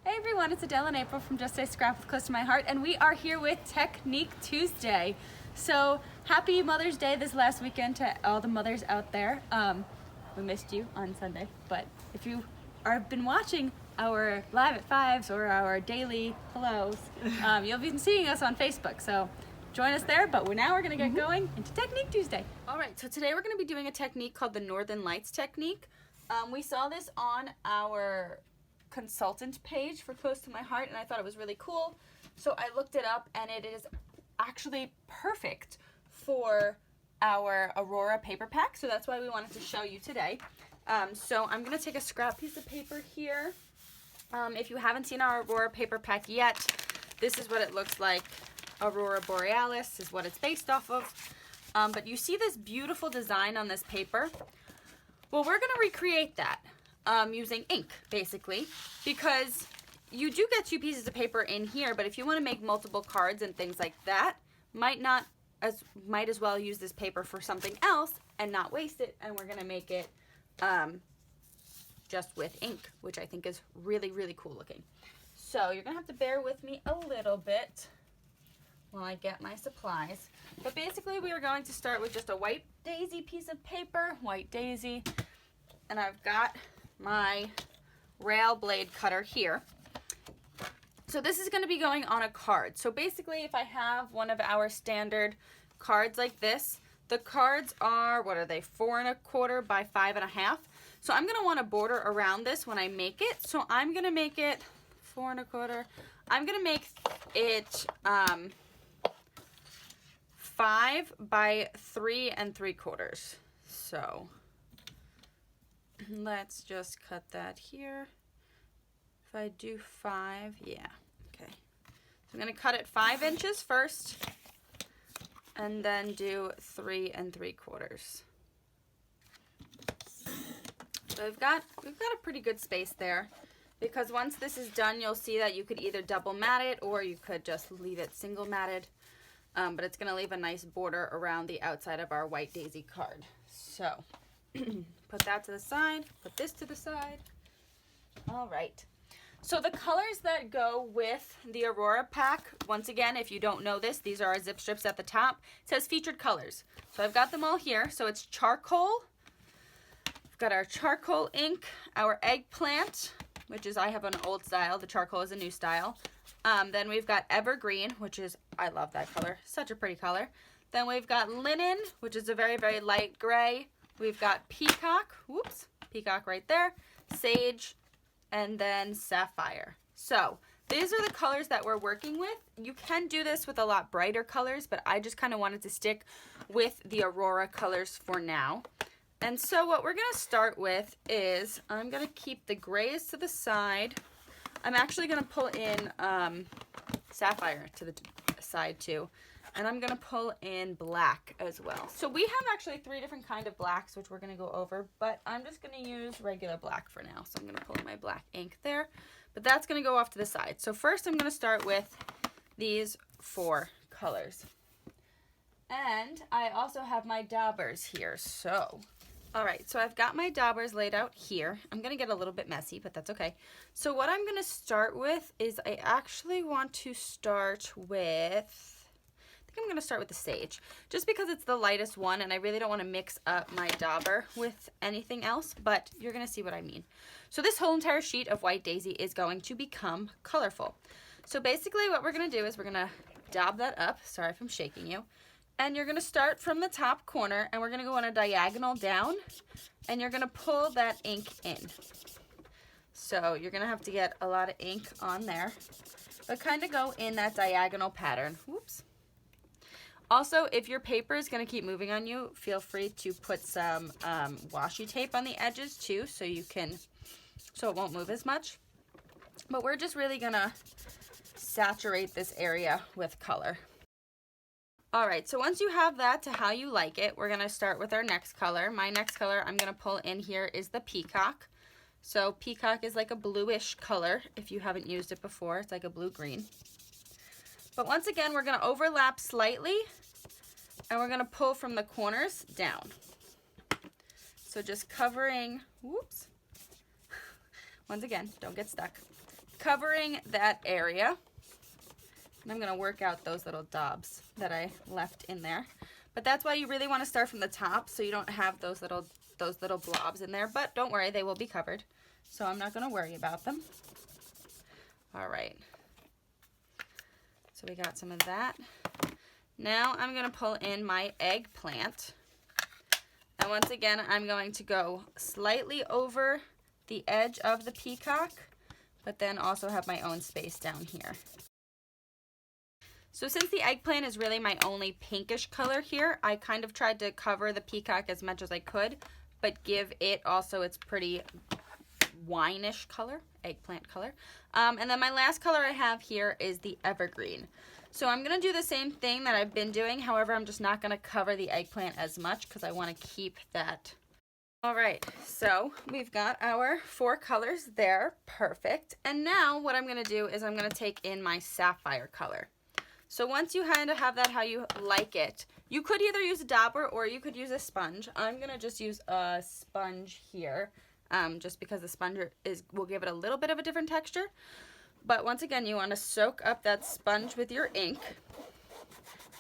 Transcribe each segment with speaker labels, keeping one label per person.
Speaker 1: Hey everyone, it's Adele and April from Just Say Scrap with Close to My Heart, and we are here with Technique Tuesday. So happy Mother's Day this last weekend to all the mothers out there. We missed you on Sunday, but if you have been watching our Live at Fives or our daily hellos, you'll be seeing us on Facebook. So join us there, but now we're gonna get going into Technique Tuesday. All right, so today we're gonna be doing a technique called the Northern Lights technique. We saw this on our consultant page for Close to My Heart, and I thought it was really cool. So I looked it up, and it is actually perfect for our Aurora paper pack. So that's why we wanted to show you today. So I'm gonna take a scrap piece of paper here. If you haven't seen our Aurora paper pack yet, this is what it looks like. Aurora Borealis is what it's based off of. But you see this beautiful design on this paper? Well, we're gonna recreate that. Using ink, basically, because you do get 2 pieces of paper in here, but if you want to make multiple cards and things like that, might as well use this paper for something else and not waste it, and we're going to make it just with ink, which I think is really, really cool looking. So you're going to have to bear with me a little bit while I get my supplies. But basically, we are going to start with just a white daisy piece of paper, white daisy, and I've got my rail blade cutter here. So this is going to be going on a card. So basically, if I have one of our standard cards like this, the cards are, what are they, 4 1/4 by 5 1/2. So I'm going to want a border around this when I make it. So I'm going to make it 4 1/4. I'm going to make it 5 by 3 3/4. So let's just cut that here. If I do 5, yeah, okay. So I'm going to cut it 5 inches first, and then do 3 3/4. So we've got a pretty good space there, because once this is done, you'll see that you could either double mat it or you could just leave it single matted. But it's going to leave a nice border around the outside of our white daisy card. So put that to the side, put this to the side. All right. So the colors that go with the Aurora pack, once again, if you don't know this, these are our zip strips at the top. It says featured colors. So I've got them all here. So it's charcoal. We've got our charcoal ink, our eggplant, which is, I have an old style. The charcoal is a new style. Then we've got evergreen, which is, I love that color. Such a pretty color. Then we've got linen, which is a very, very light gray. We've got peacock, whoops, peacock right there, sage, and then sapphire. So these are the colors that we're working with. You can do this with a lot brighter colors, but I just kind of wanted to stick with the Aurora colors for now. And so what we're going to start with is, I'm going to keep the grays to the side. I'm actually going to pull in sapphire to the side too. And I'm going to pull in black as well. So we have actually 3 different kind of blacks, which we're going to go over, but I'm just going to use regular black for now. So I'm going to pull in my black ink there, but that's going to go off to the side. So first I'm going to start with these 4 colors. And I also have my Daubers here. So, all right, so I've got my Daubers laid out here. I'm going to get a little bit messy, but that's okay. So what I'm going to start with is, I actually want to start with, I'm going to start with the sage, just because it's the lightest one, and I really don't want to mix up my dauber with anything else, but you're going to see what I mean. So this whole entire sheet of white daisy is going to become colorful. So basically what we're going to do is we're going to daub that up. Sorry if I'm shaking you. And you're going to start from the top corner, and we're going to go on a diagonal down, and you're going to pull that ink in. So you're going to have to get a lot of ink on there, but kind of go in that diagonal pattern. Whoops. Also, if your paper is going to keep moving on you, feel free to put some washi tape on the edges too, so it won't move as much. But we're just really going to saturate this area with color. All right, so once you have that to how you like it, we're going to start with our next color. My next color I'm going to pull in here is the peacock. So peacock is like a bluish color. If you haven't used it before, it's like a blue-green. But once again, we're going to overlap slightly, and we're going to pull from the corners down. So just covering, whoops, once again, don't get stuck. covering that area. And I'm going to work out those little daubs that I left in there. But that's why you really want to start from the top so you don't have those little blobs in there. But don't worry, they will be covered. So I'm not going to worry about them. All right. So we got some of that. Now I'm going to pull in my eggplant. And once again, I'm going to go slightly over the edge of the peacock, but then also have my own space down here. So since the eggplant is really my only pinkish color here, I kind of tried to cover the peacock as much as I could, but give it also its pretty wine-ish color, eggplant color. And then my last color I have here is the evergreen. So I'm going to do the same thing that I've been doing. However, I'm just not going to cover the eggplant as much because I want to keep that. All right, so we've got our 4 colors there. Perfect. And now what I'm going to do is I'm going to take in my sapphire color. So once you kind of have that how you like it, you could either use a dauber or you could use a sponge. I'm going to just use a sponge here just because the sponge will give it a little bit of a different texture. But once again, you want to soak up that sponge with your ink.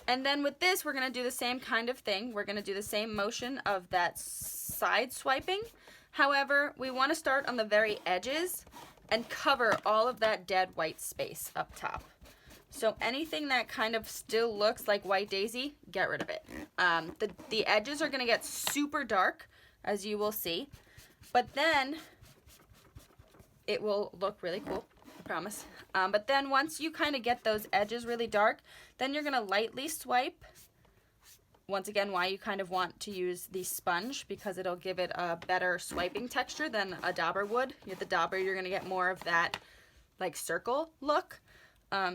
Speaker 1: And then with this, we're going to do the same kind of thing. We're going to do the same motion of that side swiping. However, we want to start on the very edges and cover all of that dead white space up top. So anything that kind of still looks like white daisy, get rid of it. The edges are going to get super dark, as you will see. But then it will look really cool. Promise. But then once you kind of get those edges really dark, then you're going to lightly swipe. Once again, why you kind of want to use the sponge, because it'll give it a better swiping texture than a dauber would. With the dauber, you're going to get more of that like circle look.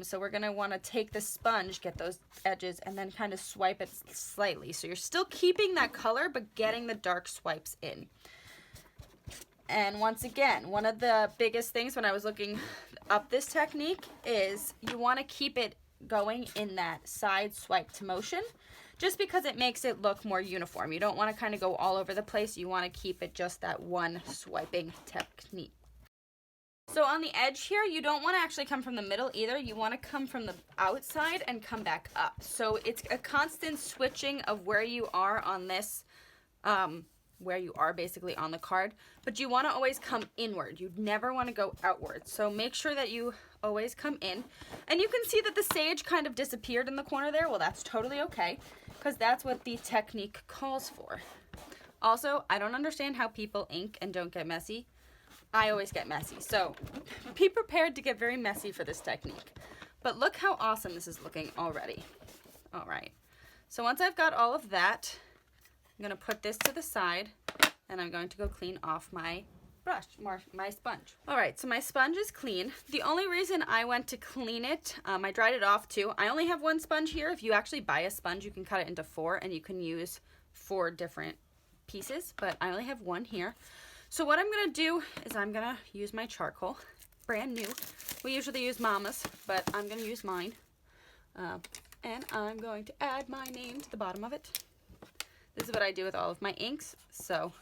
Speaker 1: So we're going to want to take the sponge, get those edges, and then kind of swipe it slightly. So you're still keeping that color, but getting the dark swipes in. And once again, one of the biggest things when I was looking up this technique is you want to keep it going in that side swipe to motion, just because it makes it look more uniform. You don't want to kind of go all over the place. You want to keep it just that one swiping technique. So on the edge here, you don't want to actually come from the middle either. You want to come from the outside and come back up. So it's a constant switching of where you are on this, where you are basically on the card, but you want to always come inward. You never want to go outward. So make sure that you always come in. And you can see that the sage kind of disappeared in the corner there. Well, that's totally okay, because that's what the technique calls for. Also, I don't understand how people ink and don't get messy. I always get messy. So be prepared to get very messy for this technique. But look how awesome this is looking already. All right. So once I've got all of that, I'm going to put this to the side, and I'm going to go clean off my brush, my sponge. All right, so my sponge is clean. The only reason I went to clean it, I dried it off too. I only have 1 sponge here. If you actually buy a sponge, you can cut it into 4, and you can use 4 different pieces, but I only have 1 here. So what I'm going to do is I'm going to use my charcoal, brand new. We usually use Mama's, but I'm going to use mine. And I'm going to add my name to the bottom of it. This is what I do with all of my inks, so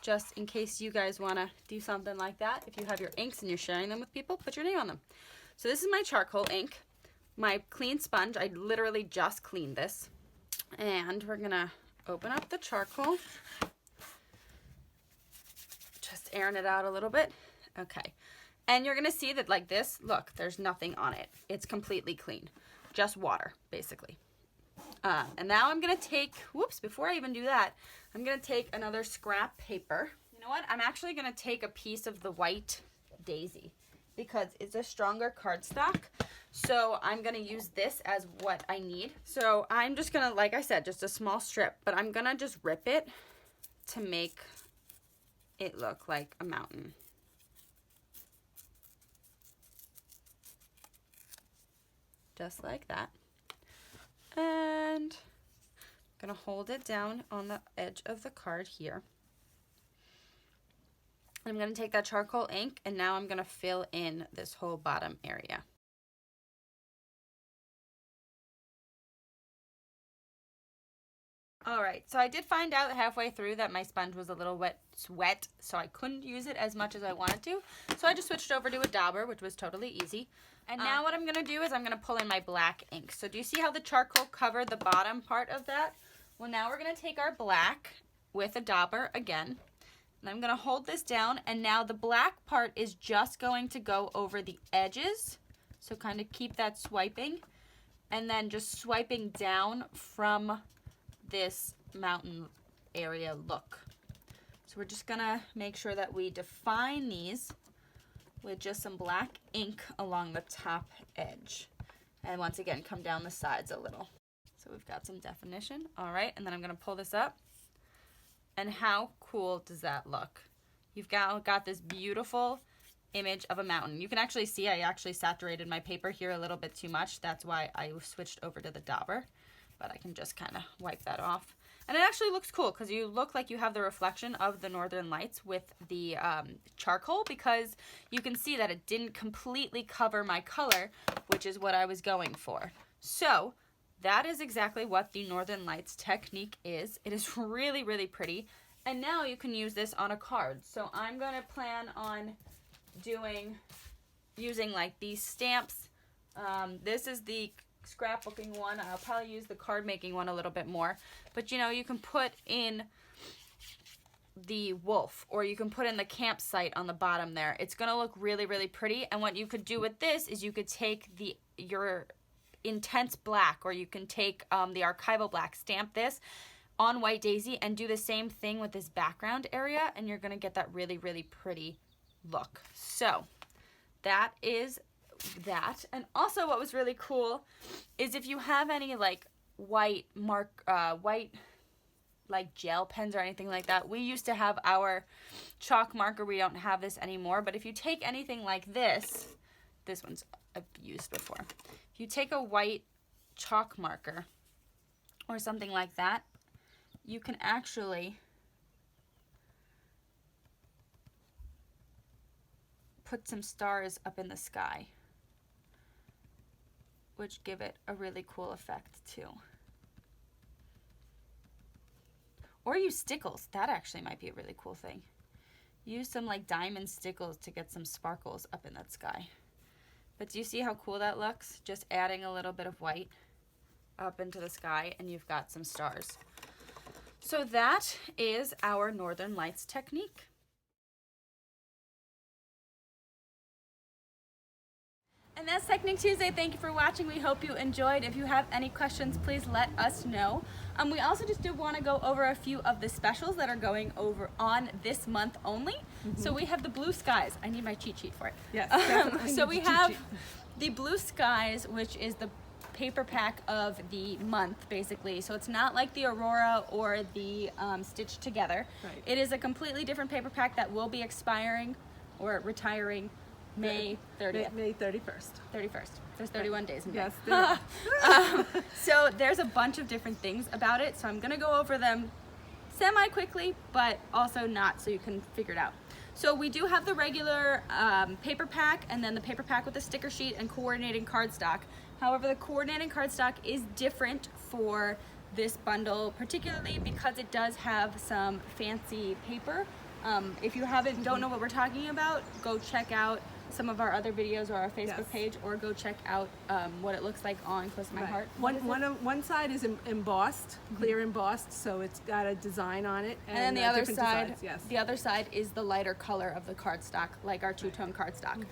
Speaker 1: just in case you guys want to do something like that, if you have your inks and you're sharing them with people, put your name on them. So this is my charcoal ink, my clean sponge. I literally just cleaned this. And we're going to open up the charcoal. Just airing it out a little bit. Okay. And you're going to see that like this, look, there's nothing on it. It's completely clean. Just water, basically. And now I'm going to take, whoops, before I even do that, I'm going to take another scrap paper. You know what? I'm actually going to take a piece of the white daisy because it's a stronger cardstock. So I'm going to use this as what I need. So I'm just going to, like I said, just a small strip, but I'm going to just rip it to make it look like a mountain. Just like that. And I'm going to hold it down on the edge of the card here. I'm going to take that charcoal ink, and now I'm going to fill in this whole bottom area. All right, so I did find out halfway through that my sponge was a little wet, so I couldn't use it as much as I wanted to. So I just switched over to a Dauber, which was totally easy. And now what I'm gonna do is I'm gonna pull in my black ink. So do you see how the charcoal covered the bottom part of that? Well, now we're gonna take our black with a Dauber again. And I'm gonna hold this down, and now the black part is just going to go over the edges. So kind of keep that swiping, and then just swiping down from this mountain area look. So we're just gonna make sure that we define these with just some black ink along the top edge. And once again, come down the sides a little. So we've got some definition. All right, and then I'm gonna pull this up. And how cool does that look? You've got this beautiful image of a mountain. You can actually see I actually saturated my paper here a little bit too much. That's why I switched over to the Dauber. But I can just kind of wipe that off. And it actually looks cool because you look like you have the reflection of the northern lights with the charcoal, because you can see that it didn't completely cover my color, which is what I was going for. So that is exactly what the northern lights technique is. It is really, really pretty. And now you can use this on a card. So I'm going to plan on using like these stamps. This is the scrapbooking one. I'll probably use the card making one a little bit more, but you know, you can put in the wolf, or you can put in the campsite on the bottom there. It's gonna look really, really pretty. And what you could do with this is you could take your intense black, or you can take the Archival Black, stamp this on White Daisy and do the same thing with this background area, and you're gonna get that really, really pretty look. So that is that. And also what was really cool is if you have any like white like gel pens or anything like that. We used to have our chalk marker. We don't have this anymore, but if you take anything like this one's I've used before. If you take a white chalk marker or something like that, you can actually put some stars up in the sky, which give it a really cool effect too. Or use Stickles. That actually might be a really cool thing. Use some like diamond Stickles to get some sparkles up in that sky. But do you see how cool that looks? Just adding a little bit of white up into the sky and you've got some stars. So that is our Northern Lights technique. And that's Technique Tuesday. Thank you for watching. We hope you enjoyed. If you have any questions, please let us know. We also just do want to go over a few of the specials that are going over on this month only. So we have the Blue Skies. I need my cheat sheet for it.
Speaker 2: Yes.
Speaker 1: So we have the Blue Skies, which is the paper pack of the month, basically. So it's not like the Aurora or the Stitch Together.
Speaker 2: Right.
Speaker 1: It is a completely different paper pack that will be expiring or retiring May 30th.
Speaker 2: May 31st.
Speaker 1: 31st. There's 31 days in May.
Speaker 2: Yes, there are.
Speaker 1: So there's a bunch of different things about it. So I'm going to go over them semi-quickly, but also not, so you can figure it out. So we do have the regular paper pack, and then the paper pack with the sticker sheet and coordinating cardstock. However, the coordinating cardstock is different for this bundle, particularly because it does have some fancy paper. If you don't know what we're talking about, go check out some of our other videos or our Facebook page, or go check out what it looks like on Close to My Heart.
Speaker 2: One side is embossed, clear embossed, so it's got a design on it.
Speaker 1: And then the other side is the lighter color of the cardstock, like our two-tone cardstock.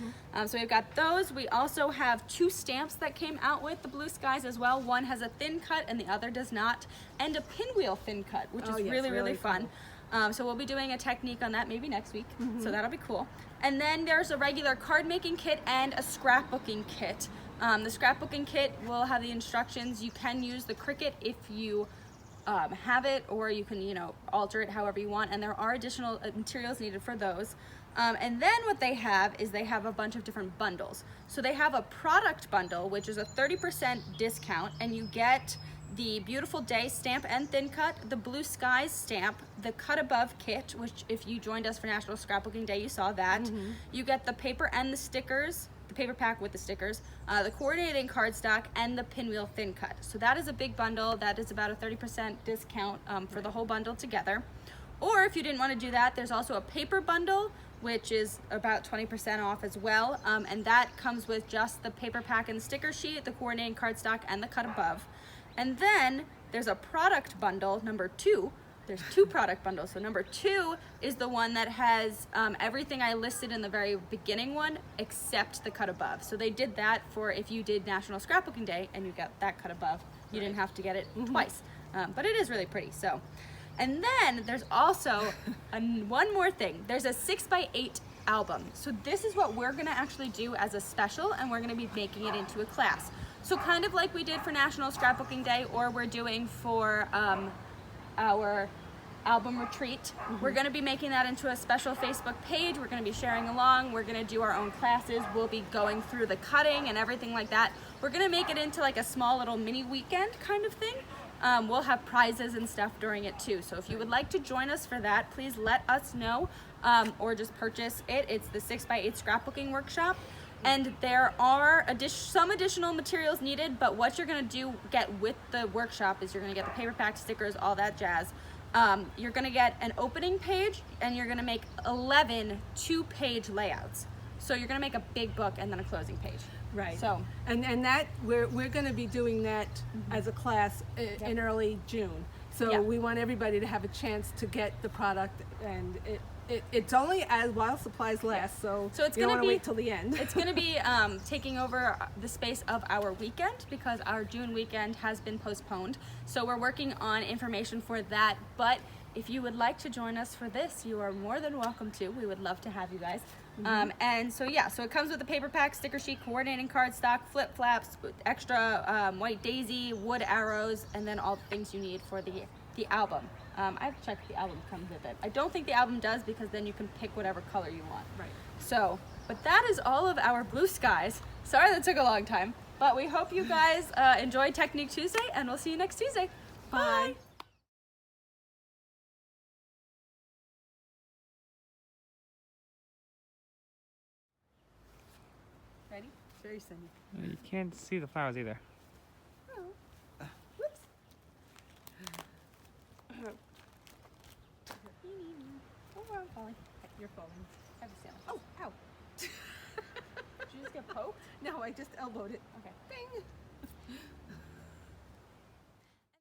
Speaker 1: So we've got those. We also have 2 stamps that came out with the Blue Skies as well. One has a thin cut and the other does not, and a pinwheel thin cut, which is really fun. So we'll be doing a technique on that maybe next week, so that'll be cool. And then there's a regular card making kit and a scrapbooking kit. The scrapbooking kit will have the instructions. You can use the Cricut if you have it, or you can, alter it however you want, and there are additional materials needed for those. And then what they have is they have a bunch of different bundles. So they have a product bundle, which is a 30% discount, and you get the Beautiful Day stamp and thin cut, the Blue Skies stamp, the Cut Above kit, which if you joined us for National Scrapbooking Day, you saw that. You get the paper and the stickers, the paper pack with the stickers, the coordinating cardstock, and the Pinwheel Thin Cut. So that is a big bundle. That is about a 30% discount for the whole bundle together. Or if you didn't want to do that, there's also a paper bundle, which is about 20% off as well. And that comes with just the paper pack and the sticker sheet, the coordinating cardstock, and the cut above. And then there's a product bundle, number 2. There's 2 product bundles. So number 2 is the one that has everything I listed in the very beginning one, except the cut above. So they did that for if you did National Scrapbooking Day and you got that cut above, you didn't have to get it twice. But it is really pretty. So. And then there's also one more thing. There's a 6x8 album. So this is what we're gonna actually do as a special, and we're gonna be making it into a class. So kind of like we did for National Scrapbooking Day, or we're doing for our album retreat. We're gonna be making that into a special Facebook page. We're gonna be sharing along. We're gonna do our own classes. We'll be going through the cutting and everything like that. We're gonna make it into like a small little mini weekend kind of thing. We'll have prizes and stuff during it too. So if you would like to join us for that, please let us know, or just purchase it. It's the 6x8 Scrapbooking Workshop. And there are some additional materials needed, but what you're gonna get with the workshop is you're gonna get the paper pack, stickers, all that jazz. You're gonna get an opening page, and you're gonna make 11 2-page layouts. So you're gonna make a big book and then a closing page.
Speaker 2: Right.
Speaker 1: So
Speaker 2: and that we're going to be doing that as a class in early June. So we want everybody to have a chance to get the product, and it's only while supplies last. So
Speaker 1: it's
Speaker 2: you don't
Speaker 1: gonna
Speaker 2: want to
Speaker 1: be
Speaker 2: wait till the end.
Speaker 1: It's going to be taking over the space of our weekend because our June weekend has been postponed. So we're working on information for that. But if you would like to join us for this, you are more than welcome to. We would love to have you guys. And so so it comes with a paper pack, sticker sheet, coordinating cardstock, flip flaps, extra white daisy, wood arrows, and then all the things you need for the album. I've checked the album comes with it. I don't think the album does because then you can pick whatever color you want.
Speaker 2: Right.
Speaker 1: So, but that is all of our blue skies. Sorry that took a long time, but we hope you guys enjoy Technique Tuesday, and we'll see you next Tuesday. Bye. Ready?
Speaker 2: It's very sunny.
Speaker 3: You can't see the flowers either.
Speaker 1: Oh. Whoops. Oh, I'm falling.
Speaker 2: You're falling.
Speaker 1: I have a sandwich.
Speaker 2: Oh, ow.
Speaker 1: Did you just get poked?
Speaker 2: No, I just elbowed it.
Speaker 1: Okay.
Speaker 2: Bing.